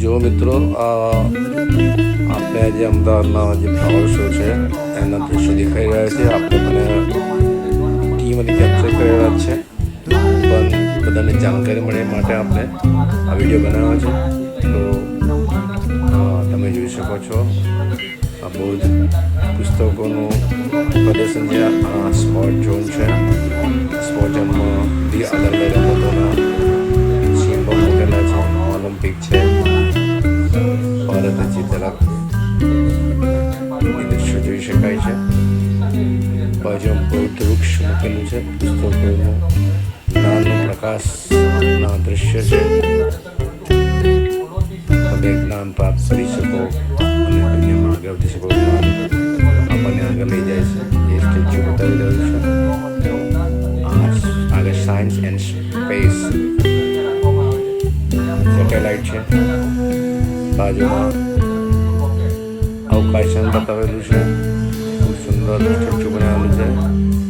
જો મિત્રો આપણે આજે અમદાવાદના જે ફ્લાવર શો છે એના દ્રશ્યો દેખાઈ રહ્યા છે. આપણે મને ટીમ અને કેપ્ચર કરી રહ્યા છે, પણ બધાને જાણકારી મળે માટે આપણે આ વિડીયો બનાવ્યો છે. તો તમે જોઈ શકો છો આ બહુ જ પુસ્તકોનું પ્રદર્શન છે. આ સ્પોર્ટ ઝોન છે. સ્પોર્ટ ઝોનમાં બી અલગ અલગ રમતોના સિમ્બોલ મૂકેલા છે. ઓલિમ્પિક છે, ભારત જીતેલા એ દ્રશ્યો જોઈ શકાય છે. બાજુમાં બૌદ્ધ વૃક્ષ મૂકેલું છે. પુસ્તકોનું જ્ઞાનનો પ્રકાશના દ્રશ્ય છે. તમે જ્ઞાન પ્રાપ્ત કરી શકો અને દુનિયામાં આગળ વધી શકો. આપણને આગળ લઈ જાય છે. એ સ્ટેચ્યુ બતાવી રહ્યું છે. આગળ સાયન્સ એન્ડ સ્પેસ સેટેલાઇટ છે. બાજુમાં અવકાશયાન બતાવેલું છે. ખૂબ સુંદર સ્ટેચ્યુ બનાવેલું છે.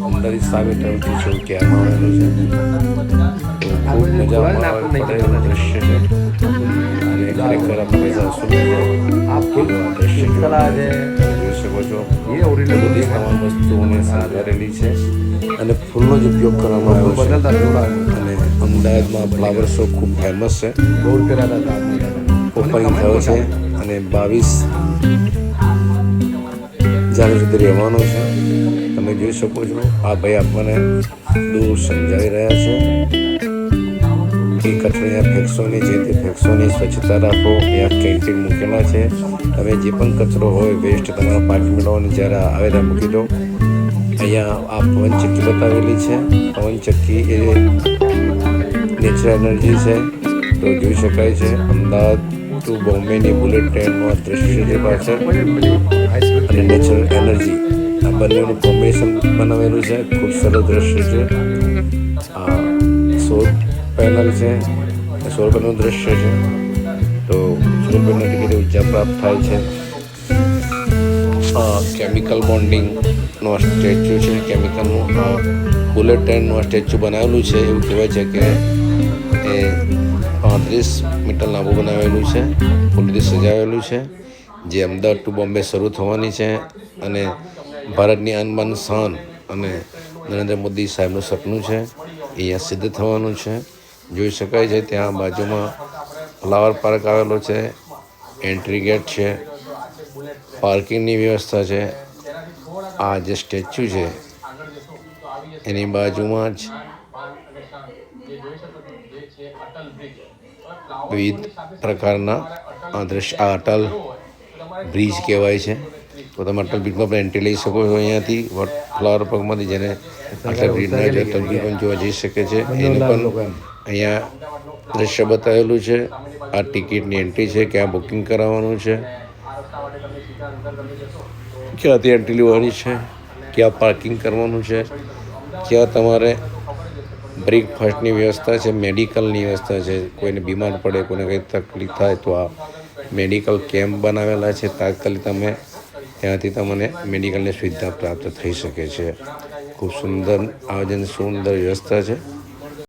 અંદરથી સાબિત તરફથી છે કહેવામાં આવેલું છે. તો ખૂબ મજામાં પડે એવું દ્રશ્ય છે અને ખરેખર આપણે દ્રશ્ય જોઈ શકો છો. બધી તમામ વસ્તુઓને શણગારેલી છે અને ફૂલનો જ ઉપયોગ કરવામાં આવ્યો છે. અને અમદાવાદમાં ફ્લાવર શો ખૂબ ફેમસ છે. ઓપનિંગ થયો છે અને 22 જાન્યુઆરી સુધી રહેવાનો છે. તમે જોઈ શકો છો આ ભાઈ આપણને દૂર સમજાવી રહ્યા છે કે કચરો અહીંયા ફેંકશો નહીં, જે તે ફેંકશો નહીં, સ્વચ્છતા રાખો. અહીંયા કેન્ટીન મૂકેલા છે. તમે જે પણ કચરો હોય વેસ્ટ તમારા પાર્ટી મેળવવાની જ્યારે આવે ત્યાં મૂકી દો. અહીંયા આ પવનચક્કી બતાવેલી છે. પવનચક્કી એ નેચરલ એનર્જી છે. તો જોઈ શકાય છે અમદાવાદ ટુ બોમ્બેની બુલેટ ટ્રેનનું આ દ્રશ્ય છે પાછળ, અને નેચરલ એનર્જી આ બંનેનું કોમ્બિનેશન બનાવેલું છે. ખૂબ સરસ દ્રશ્ય છે. આ સૌર પેનલ છે, સૌર પેનલનું દ્રશ્ય છે. તો સૌર પેનલથી કેટલી ઉર્જા પ્રાપ્ત થાય છે. કેમિકલ બોન્ડિંગનો સ્ટેચ્યુ છે. કેમિકલનું બુલેટ ટ્રેનનું આ સ્ટેચ્યુ બનાવેલું છે. એવું કહેવાય છે કે એ 35 મીટર લાંબુ બનાવેલું છે. ફૂલથી સજાવેલું છે, જે અમદાવાદ ટુ બોમ્બે શરૂ થવાની છે અને ભારતની આન શાન અને નરેન્દ્ર મોદી સાહેબનું સપનું છે એ અહીંયા સિદ્ધ થવાનું છે. જોઈ શકાય છે ત્યાં બાજુમાં ફ્લાવર પાર્ક આવેલો છે. એન્ટ્રી ગેટ છે, પાર્કિંગની વ્યવસ્થા છે. આ જે સ્ટેચ્યુ છે એની બાજુમાં જ વિવિધ પ્રકારના અટલ બ્રિજ કહેવાય છે. તો તમે અટલ બ્રિજમાં પણ એન્ટ્રી લઈ શકો છો અહીંયાથી ફ્લાવર પાર્કમાંથી, જેને અટલ બ્રિજના જો અટલ બ્રિજ પણ જોવા જઈ શકે છે. એનું પણ અહીંયા દ્રશ્ય બતાવેલું છે. આ ટિકિટની એન્ટ્રી છે, ક્યાં બુકિંગ કરાવવાનું છે, ક્યાંથી એન્ટ્રી લેવાની છે, ક્યાં પાર્કિંગ કરવાનું છે, ક્યાં તમારે બ્રેકફાસ્ટની વ્યવસ્થા છે, મેડિકલની વ્યવસ્થા છે. કોઈને બીમાર પડે, કોઈને કંઈ તકલીફ થાય તો આ મેડિકલ કેમ્પ બનાવેલા છે. તાત્કાલિક તમે ત્યાંથી તમને મેડિકલની સુવિધા પ્રાપ્ત થઈ શકે છે. ખૂબ સુંદર આયોજન, સુંદર વ્યવસ્થા છે.